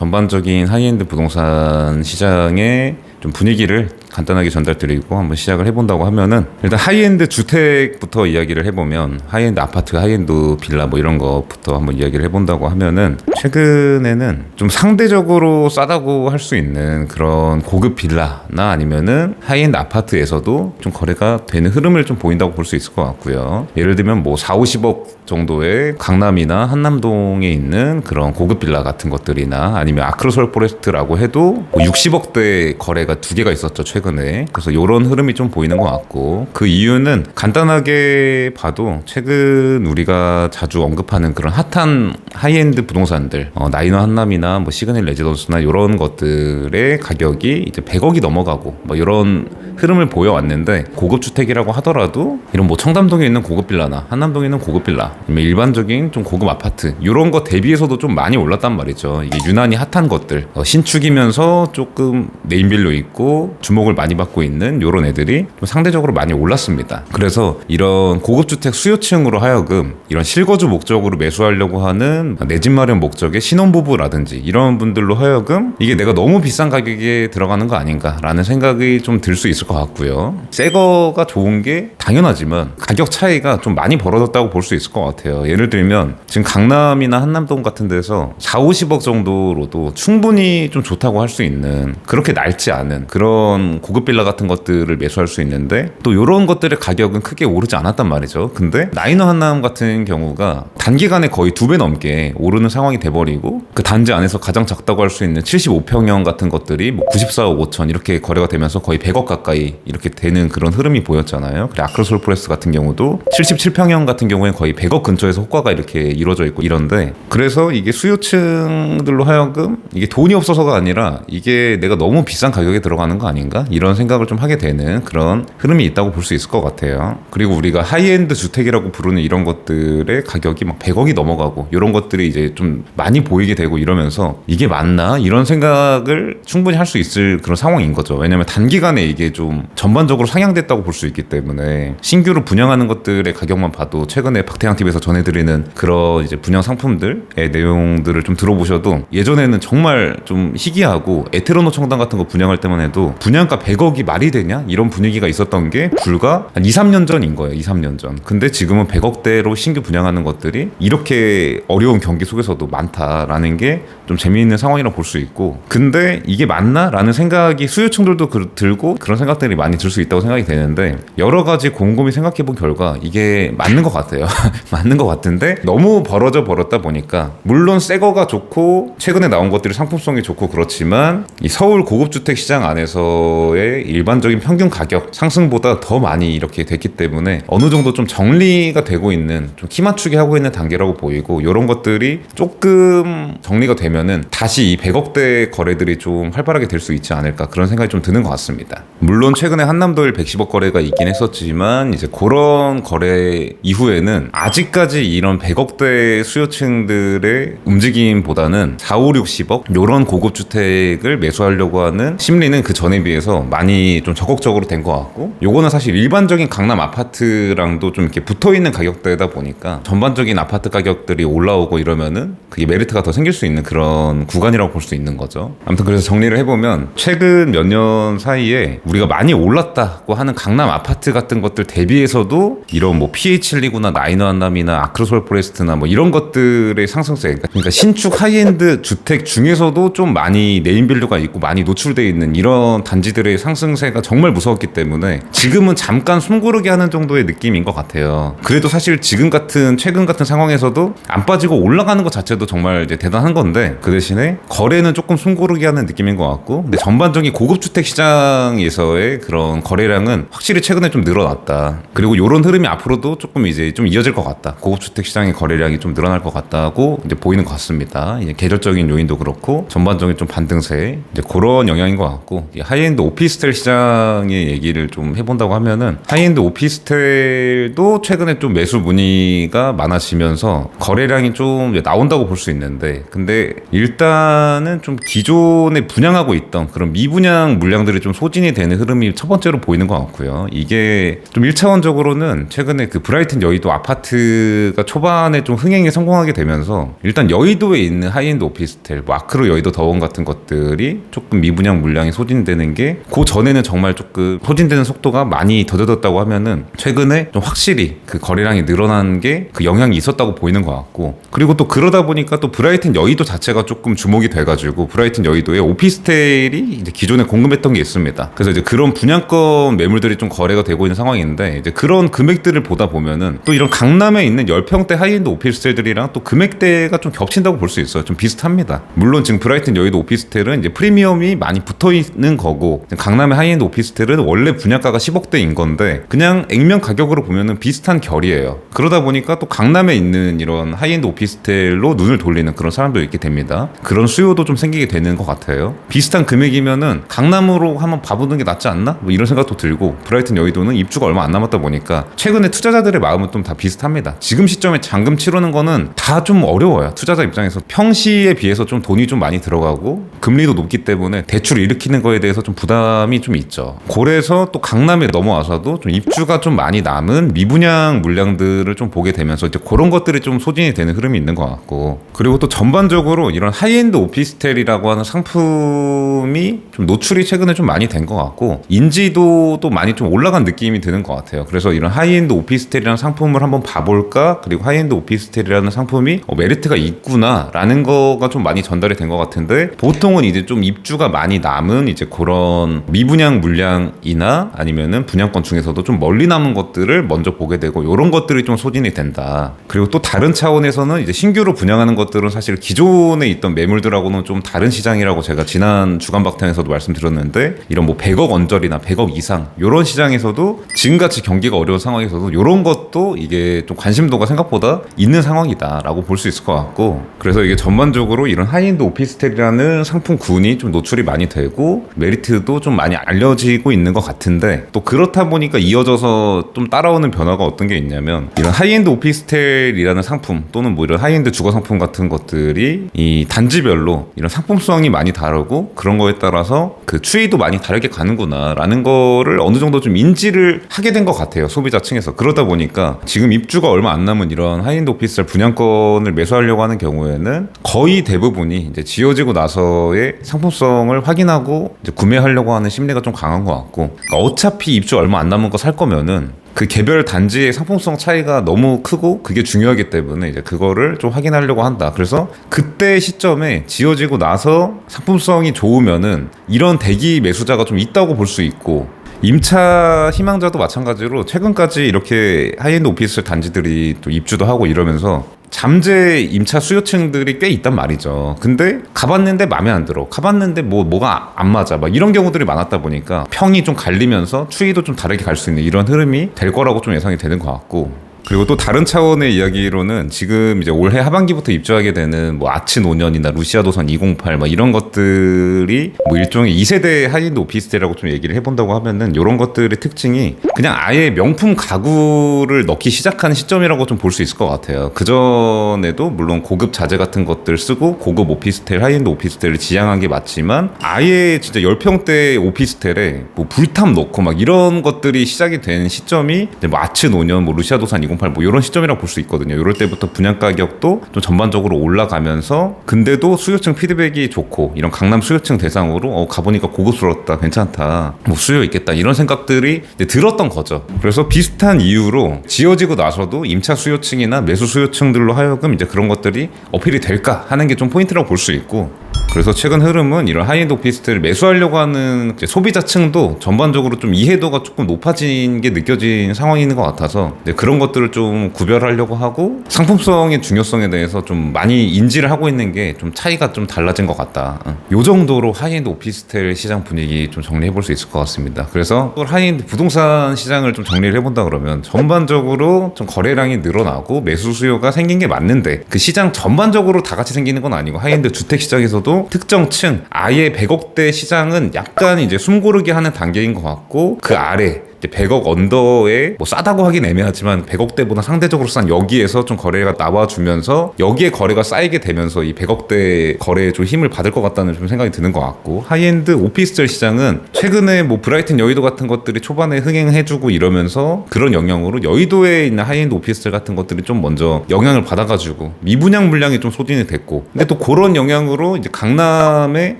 전반적인 하이엔드 부동산 시장의 좀 분위기를 간단하게 전달드리고 한번 시작을 해본다고 하면은, 일단 하이엔드 주택부터 이야기를 해보면, 하이엔드 아파트, 하이엔드 빌라 뭐 이런 거부터 한번 이야기를 해본다고 하면은, 최근에는 좀 상대적으로 싸다고 할 수 있는 그런 고급 빌라나 아니면은 하이엔드 아파트에서도 좀 거래가 되는 흐름을 좀 보인다고 볼 수 있을 것 같고요. 예를 들면 뭐 4, 50억 정도의 강남이나 한남동에 있는 그런 고급 빌라 같은 것들이나 아니면 아크로솔 포레스트라고 해도 뭐 60억대 거래가 두 개가 있었죠, 최근에. 그래서 이런 흐름이 좀 보이는 것 같고, 그 이유는 간단하게 봐도 최근 우리가 자주 언급하는 그런 핫한 하이엔드 부동산들, 나이너 한남이나 뭐 시그널 레지던스나 이런 것들의 가격이 이제 100억이 넘어가고 뭐 이런 흐름을 보여왔는데, 고급 주택이라고 하더라도 이런 뭐 청담동에 있는 고급 빌라나 한남동에 있는 고급 빌라, 아니면 일반적인 좀 고급 아파트 이런 거 대비해서도 좀 많이 올랐단 말이죠. 이게 유난히 핫한 것들, 신축이면서 조금 네임밸류 있고 주목을 많이 받고 있는 이런 애들이 좀 상대적으로 많이 올랐습니다. 그래서 이런 고급 주택 수요층으로 하여금 이런 실거주 목적으로 매수하려고 하는 내 집 마련 목적의 신혼부부라든지 이런 분들로 하여금 이게 내가 너무 비싼 가격에 들어가는 거 아닌가라는 생각이 좀 들 수 있을 것 같고요. 새 거가 좋은 게 당연하지만 가격 차이가 좀 많이 벌어졌다고 볼 수 있을 것 같아요. 예를 들면 지금 강남이나 한남동 같은 데서 4, 50억 정도로도 충분히 좀 좋다고 할 수 있는, 그렇게 낡지 않은 그런 고급 빌라 같은 것들을 매수할 수 있는데, 또 이런 것들의 가격은 크게 오르지 않았단 말이죠. 근데 나이너 한남 같은 경우가 단기간에 거의 2배 넘게 오르는 상황이 돼버리고, 그 단지 안에서 가장 작다고 할 수 있는 75평형 같은 것들이 뭐 94억 5천 이렇게 거래가 되면서 거의 100억 가까이 이렇게 되는 그런 흐름이 보였잖아요. 그리고 아크로솔 포레스트 같은 경우도 77평형 같은 경우에 거의 100억 근처에서 호가가 이렇게 이루어져 있고 이런데, 그래서 이게 수요층들로 하여금 이게 돈이 없어서가 아니라 이게 내가 너무 비싼 가격에 들어가는 거 아닌가? 이런 생각을 좀 하게 되는 그런 흐름이 있다고 볼 수 있을 것 같아요. 그리고 우리가 하이엔드 주택이라고 부르는 이런 것들의 가격이 막 100억이 넘어가고 이런 것들이 이제 좀 많이 보이게 되고 이러면서 이게 맞나? 이런 생각을 충분히 할 수 있을 그런 상황인 거죠. 왜냐면 단기간에 이게 좀 전반적으로 상향됐다고 볼 수 있기 때문에, 신규로 분양하는 것들의 가격만 봐도 최근에 박태양 TV에서 전해드리는 그런 이제 분양 상품들의 내용들을 좀 들어보셔도, 예전에는 정말 좀 희귀하고 에테르노 청담 같은 거 분양할 때만 해도 분양가 100억이 말이 되냐? 이런 분위기가 있었던 게 불과 한 2, 3년 전인 거예요. 2, 3년 전. 근데 지금은 100억대로 신규 분양하는 것들이 이렇게 어려운 경기 속에서도 많다라는 게 좀 재미있는 상황이라고 볼 수 있고, 근데 이게 맞나? 라는 생각이 수요층들도 들고 그런 생각들이 많이 들 수 있다고 생각이 되는데, 여러 가지 곰곰이 생각해본 결과 이게 맞는 것 같아요. 맞는 것 같은데 너무 벌어다 보니까, 물론 새 거가 좋고 최근에 나온 것들이 상품성이 좋고 그렇지만 이 서울 고급주택 시장 안에서의 일반적인 평균 가격 상승보다 더 많이 이렇게 됐기 때문에 어느 정도 좀 정리가 되고 있는, 좀 키 맞추기 하고 있는 단계라고 보이고, 이런 것들이 조금 정리가 되면은 다시 이 100억대 거래들이 좀 활발하게 될 수 있지 않을까, 그런 생각이 좀 드는 것 같습니다. 물론 최근에 한남도일 110억 거래가 있긴 했었지만, 이제 그런 거래 이후에는 아직까지 이런 100억대 수요층들의 움직임보다는 4, 5, 60억 이런 고급 주택을 매수하려고 하는 심리는 그 전에 비해서 많이 좀 적극적으로 된 것 같고, 요거는 사실 일반적인 강남 아파트랑도 좀 이렇게 붙어있는 가격대다 보니까 전반적인 아파트 가격들이 올라오고 이러면은 그게 메리트가 더 생길 수 있는 그런 구간이라고 볼 수 있는 거죠. 아무튼 그래서 정리를 해보면, 최근 몇 년 사이에 우리가 많이 올랐다고 하는 강남 아파트 같은 것들 대비해서도 이런 뭐 PH129나 나이너 한남이나 아크로솔 포레스트나 뭐 이런 것들의 상승세, 그러니까 신축 하이엔드 주택 중에서도 좀 많이 네임밸류가 있고 많이 노출되어 있는 이런 단지들의 상승세가 정말 무서웠기 때문에 지금은 잠깐 숨고르게 하는 정도의 느낌인 것 같아요. 그래도 사실 최근 같은 상황에서도 안 빠지고 올라가는 것 자체도 정말 이제 대단한 건데, 그 대신에 거래는 조금 숨고르게 하는 느낌인 것 같고, 근데 전반적인 고급 주택 시장에서의 그런 거래량은 확실히 최근에 좀 늘어났다. 그리고 이런 흐름이 앞으로도 조금 이제 좀 이어질 것 같다. 고급 주택 시장의 거래량이 좀 늘어날 것 같다고 이제 보이는 것 같습니다. 이제 계절적인 요인도 그렇고 전반적인 좀 반등세, 이제 그런 영향인 것 같고, 하이엔드 오피스텔 시장의 얘기를 좀 해본다고 하면은, 하이엔드 오피스텔도 최근에 좀 매수 문의가 많아지면서 거래량이 좀 나온다고 볼 수 있는데, 근데 일단은 좀 기존에 분양하고 있던 그런 미분양 물량들이 좀 소진이 되는 흐름이 첫 번째로 보이는 것 같고요. 이게 좀 1차원적으로는 최근에 그 브라이튼 여의도 아파트가 초반에 좀 흥행에 성공하게 되면서 일단 여의도에 있는 하이엔드 오피스텔, 뭐 아크로 여의도 더원 같은 것들이 조금 미분양 물량이 소진되는 게 그 전에는 정말 조금 소진되는 속도가 많이 더뎌졌다고 하면은 최근에 좀 확실히 그 거래량이 늘어난 게 그 영향이 있었다고 보이는 것 같고, 그리고 또 그러다 보니까 또 브라이튼 여의도 자체가 조금 주목이 돼가지고 브라이튼 여의도에 오피스텔이 이제 기존에 공급했던 게 있습니다. 그래서 이제 그런 분양권 매물들이 좀 거래가 되고 있는 상황인데, 이제 그런 금액들을 보다 보면은 또 이런 강남에 있는 10평대 하이엔드 오피스텔들이랑 또 금액대가 좀 겹친다고 볼 수 있어요. 좀 비슷합니다. 물론 지금 브라이튼 여의도 오피스텔은 이제 프리미엄이 많이 붙어 있는 거고, 강남의 하이엔드 오피스텔은 원래 분양가가 10억대인 건데 그냥 액면 가격으로 보면은 비슷한 결이에요. 그러다 보니까 또 강남에 있는 이런 하이엔드 오피스텔로 눈을 돌리는 그런 사람도 있게 됩니다. 그런 수요도 좀 생기게 되는 것 같아요. 비슷한 금액이면은 강남으로 한번 봐보는 게 낫지 않나? 뭐 이런 생각도 들고, 브라이튼 여의도는 입주가 얼마 안 남았다 보니까 최근에 투자자들의 마음은 좀 다 비슷합니다. 지금 시점에 잔금 치르는 거는 다 좀 어려워요. 투자자 입장에서 평시에 비해서 좀 돈이 좀 많이 들어가고 금리도 높기 때문에 대출을 일으키는 거에 대해서 좀 부담이 좀 있죠. 그래서 또 강남에 넘어와서도 좀 입주가 좀 많이 남은 미분양 물량들을 좀 보게 되면서 이제 그런 것들이 좀 소진이 되는 흐름이 있는 것 같고, 그리고 또 전반적으로 이런 하이엔드 오피스텔이라고 하는 상품이 좀 노출이 최근에 좀 많이 된 것 같고 인지도도 많이 좀 올라간 느낌이 드는 것 같아요. 그래서 이런 하이엔드 오피스텔이라는 상품을 한번 봐볼까, 그리고 하이엔드 오피스텔이라는 상품이 메리트가 있구나라는 거가 좀 많이 전달이 된 것 같은데, 보통은 이제 좀 입주가 많이 남은 이제 그런 미분양 물량이나 아니면은 분양권 중에서도 좀 멀리 남은 것들을 먼저 보게 되고, 이런 것들이 좀 소진이 된다. 그리고 또 다른 차원에서는 이제 신규로 분양하는 것들은 사실 기존에 있던 매물들하고는 좀 다른 시장이라고 제가 지난 주간 박탕에서도 말씀드렸는데, 이런 뭐 100억 언저리나 100억 이상 이런 시장에서도 지금같이 경기가 어려운 상황에서도 이런 것도 이게 좀 관심도가 생각보다 있는 상황이다라고 볼 수 있을 것 같고, 그래서 이게 전반적으로 이런 하이엔드 오피스텔이라는 상품군이 좀 노출이 많이 되고 메리트도 좀 많이 알려지고 있는 것 같은데, 또 그렇다 보니까 이어져서 좀 따라오는 변화가 어떤 게 있냐면, 이런 하이엔드 오피스텔이라는 상품 또는 뭐 이런 하이엔드 주거 상품 같은 것들이 이 단지별로 이런 상품성이 많이 다르고 그런 거에 따라서 그 추이도 많이 다르게 가는구나 라는 거를 어느 정도 좀 인지를 하게 된 것 같아요, 소비자 층에서. 그러다 보니까 지금 입주가 얼마 안 남은 이런 하이엔드 오피스텔 분양권을 매수하려고 하는 경우에는 거의 대부분이 이제 지어지고 나서의 상품성을 확인하고 이제 구매하려고 하는 심리가 좀 강한 것 같고, 그러니까 어차피 입주 얼마 안 남은 거 살 거면은 그 개별 단지의 상품성 차이가 너무 크고 그게 중요하기 때문에 이제 그거를 좀 확인하려고 한다. 그래서 그때 시점에 지어지고 나서 상품성이 좋으면은 이런 대기 매수자가 좀 있다고 볼 수 있고, 임차 희망자도 마찬가지로 최근까지 이렇게 하이엔드 오피스 단지들이 또 입주도 하고 이러면서 잠재 임차 수요층들이 꽤 있단 말이죠. 근데 가봤는데 마음에 안 들어, 가봤는데 뭐가 안 맞아, 막 이런 경우들이 많았다 보니까 평이 좀 갈리면서 추이도 좀 다르게 갈 수 있는 이런 흐름이 될 거라고 좀 예상이 되는 것 같고, 그리고 또 다른 차원의 이야기로는 지금 이제 올해 하반기부터 입주하게 되는 뭐 아츠 노년이나 루시아도선 208 막 이런 것들이 뭐 일종의 2세대 하이엔드 오피스텔이라고 좀 얘기를 해본다고 하면은, 이런 것들의 특징이 그냥 아예 명품 가구를 넣기 시작하는 시점이라고 좀 볼 수 있을 것 같아요. 그전에도 물론 고급 자재 같은 것들 쓰고 고급 오피스텔, 하이엔드 오피스텔을 지향한 게 맞지만, 아예 진짜 10평대 오피스텔에 뭐 불탑 넣고 막 이런 것들이 시작이 된 시점이 뭐 아츠 노년, 뭐 루시아도산 208 뭐 이런 시점이라고 볼 수 있거든요. 이럴 때부터 분양 가격도 좀 전반적으로 올라가면서, 근데도 수요층 피드백이 좋고 이런 강남 수요층 대상으로 가보니까 고급스럽다, 괜찮다, 뭐 수요 있겠다, 이런 생각들이 이제 들었던 거죠. 그래서 비슷한 이유로 지어지고 나서도 임차 수요층이나 매수 수요층들로 하여금 이제 그런 것들이 어필이 될까 하는 게 좀 포인트라고 볼 수 있고, 그래서 최근 흐름은 이런 하이엔드 오피스텔을 매수하려고 하는 소비자층도 전반적으로 좀 이해도가 조금 높아진 게 느껴진 상황이 있는 것 같아서 그런 것들을 좀 구별하려고 하고, 상품성의 중요성에 대해서 좀 많이 인지를 하고 있는 게 좀 차이가 좀 달라진 것 같다. 요 정도로 하이엔드 오피스텔 시장 분위기 좀 정리해 볼 수 있을 것 같습니다. 그래서 또 하이엔드 부동산 시장을 좀 정리를 해본다 그러면, 전반적으로 좀 거래량이 늘어나고 매수 수요가 생긴 게 맞는데, 그 시장 전반적으로 다 같이 생기는 건 아니고 하이엔드 주택 시장에서도 특정 층, 아예 100억대 시장은 약간 이제 숨고르게 하는 단계인 것 같고, 그 아래 이제 100억 언더에 뭐 싸다고 하긴 애매하지만 100억대보다 상대적으로 싼 여기에서 좀 거래가 나와주면서 여기에 거래가 쌓이게 되면서 이 100억대 거래에 좀 힘을 받을 것 같다는 좀 생각이 드는 것 같고, 하이엔드 오피스텔 시장은 최근에 뭐 브라이튼 여의도 같은 것들이 초반에 흥행해주고 이러면서 그런 영향으로 여의도에 있는 하이엔드 오피스텔 같은 것들이 좀 먼저 영향을 받아가지고 미분양 물량이 좀 소진이 됐고, 근데 또 그런 영향으로 이제 강남에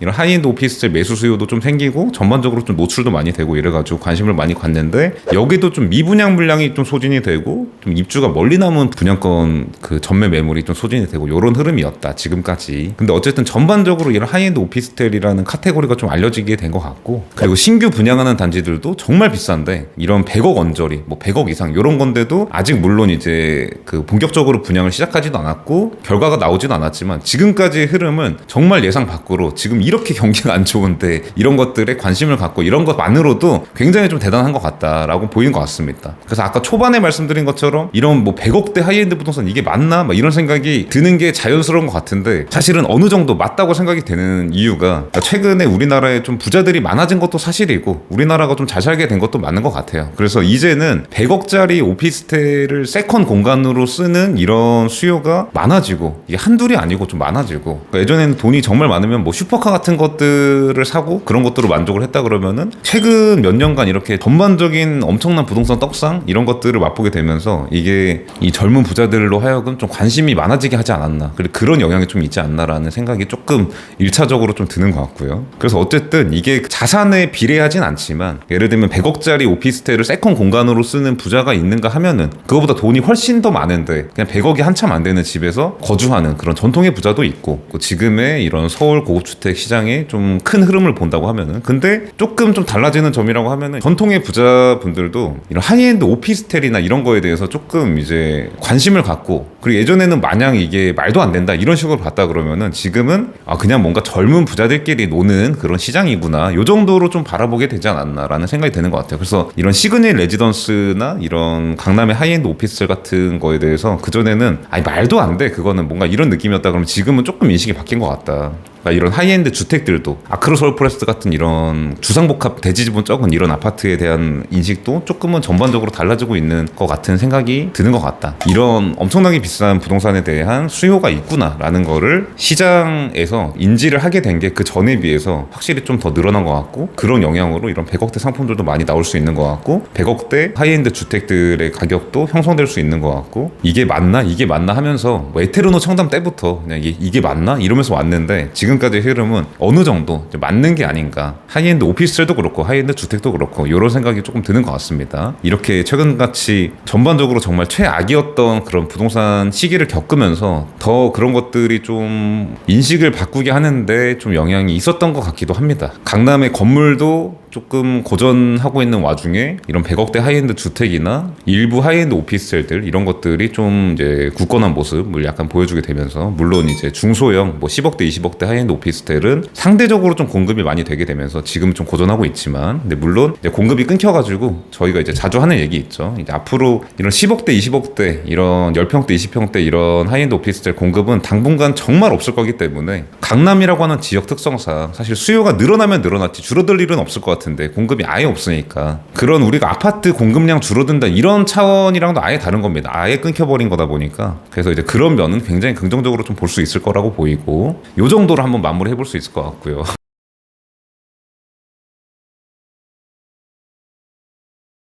이런 하이엔드 오피스텔 매수 수요도 좀 생기고 전반적으로 좀 노출도 많이 되고 이래가지고 관심을 많이 갖는데, 여기도 좀 미분양 물량이 좀 소진이 되고 좀 입주가 멀리 남은 분양권 그 전매 매물이 좀 소진이 되고 이런 흐름이었다 지금까지. 근데 어쨌든 전반적으로 이런 하이엔드 오피스텔이라는 카테고리가 좀 알려지게 된 것 같고, 그리고 신규 분양하는 단지들도 정말 비싼데 이런 100억 언저리 뭐 100억 이상 이런 건데도 아직 물론 이제 그 본격적으로 분양을 시작하지도 않았고 결과가 나오지도 않았지만 지금까지의 흐름은 정말 예상 밖으로, 지금 이렇게 경기가 안 좋은데 이런 것들에 관심을 갖고 이런 것만으로도 굉장히 좀 대단한 것 같다라고 보이는 것 같습니다. 그래서 아까 초반에 말씀드린 것처럼 이런 뭐 100억대 하이엔드 부동산 이게 맞나? 막 이런 생각이 드는 게 자연스러운 것 같은데, 사실은 어느 정도 맞다고 생각이 되는 이유가 최근에 우리나라에 좀 부자들이 많아진 것도 사실이고 우리나라가 좀 잘 살게 된 것도 맞는 것 같아요. 그래서 이제는 100억짜리 오피스텔을 세컨 공간으로 쓰는 이런 수요가 많아지고, 이게 한둘이 아니고 좀 많아지고, 그러니까 예전에는 돈이 정말 많으면 뭐 슈퍼카 같은 것들을 사고 그런 것들로 만족을 했다 그러면은 최근 몇 년간 이렇게 전반적인 엄청난 부동산 떡상 이런 것들을 맛보게 되면서 이게 이 젊은 부자들로 하여금 좀 관심이 많아지게 하지 않았나, 그리고 그런 영향이 좀 있지 않나라는 생각이 조금 1차적으로 좀 드는 것 같고요. 그래서 어쨌든 이게 자산에 비례하진 않지만, 예를 들면 100억짜리 오피스텔을 세컨 공간으로 쓰는 부자가 있는가 하면은 그거보다 돈이 훨씬 더 많은데 그냥 100억이 한참 안 되는 집에서 거주하는 그런 전통의 부자도 있고, 지금의 이런 서울 고급주택 시장에 좀 큰 흐름을 본다고 하면은, 근데 조금 좀 달라지는 점이라고 하면은 전통의 부자분들도 이런 하이엔드 오피스텔이나 이런 거에 대해서 조금 이제 관심을 갖고, 그리고 예전에는 마냥 이게 말도 안 된다 이런 식으로 봤다 그러면은 지금은 그냥 뭔가 젊은 부자들끼리 노는 그런 시장이구나 요 정도로 좀 바라보게 되지 않았나라는 생각이 드는 것 같아요. 그래서 이런 시그니 레지던스나 이런 강남의 하이엔드 오피스텔 같은 거에 대해서 그전에는 말도 안 돼 그거는 뭔가 이런 느낌이었다 그러면 지금은 조금 인식이 바뀐 것 같다. 그러니까 이런 하이엔드 주택들도 아크로 서울포레스트 같은 이런 주상복합 대지지분 적은 이런 아파트에 대한 인식도 조금은 전반적으로 달라지고 있는 것 같은 생각이 드는 것 같다. 이런 엄청나게 비싼 부동산에 대한 수요가 있구나라는 거를 시장에서 인지를 하게 된 게 그 전에 비해서 확실히 좀 더 늘어난 것 같고, 그런 영향으로 이런 100억대 상품들도 많이 나올 수 있는 것 같고, 100억대 하이엔드 주택들의 가격도 형성될 수 있는 것 같고, 이게 맞나 하면서 뭐 에테르노 청담 때부터 그냥 이게 맞나 이러면서 왔는데 지금까지의 흐름은 어느 정도 맞는 게 아닌가. 하이엔드 오피스텔도 그렇고 하이엔드 주택도 그렇고 이런 생각이 조금 드는 것 같습니다. 이렇게 최근같이 전반적으로 정말 최악이었던 그런 부동산 시기를 겪으면서 더 그런 것들이 좀 인식을 바꾸게 하는데 좀 영향이 있었던 것 같기도 합니다. 강남의 건물도 조금 고전하고 있는 와중에 이런 100억대 하이엔드 주택이나 일부 하이엔드 오피스텔들 이런 것들이 좀 이제 굳건한 모습을 약간 보여주게 되면서, 물론 이제 중소형 뭐 10억대 20억대 하이엔드 오피스텔은 상대적으로 좀 공급이 많이 되게 되면서 지금 좀 고전하고 있지만, 근데 물론 이제 공급이 끊겨가지고 저희가 이제 자주 하는 얘기 있죠. 이제 앞으로 이런 10억대 20억대 이런 10평대 20평대 이런 하이엔드 오피스텔 공급은 당분간 정말 없을 거기 때문에, 강남이라고 하는 지역 특성상 사실 수요가 늘어나면 늘어났지 줄어들 일은 없을 것 같은데 공급이 아예 없으니까, 그런 우리가 아파트 공급량 줄어든다 이런 차원이랑도 아예 다른 겁니다. 아예 끊겨버린 거다 보니까. 그래서 이제 그런 면은 굉장히 긍정적으로 좀 볼 수 있을 거라고 보이고, 요 정도로 한번 마무리해 볼 수 있을 것 같고요.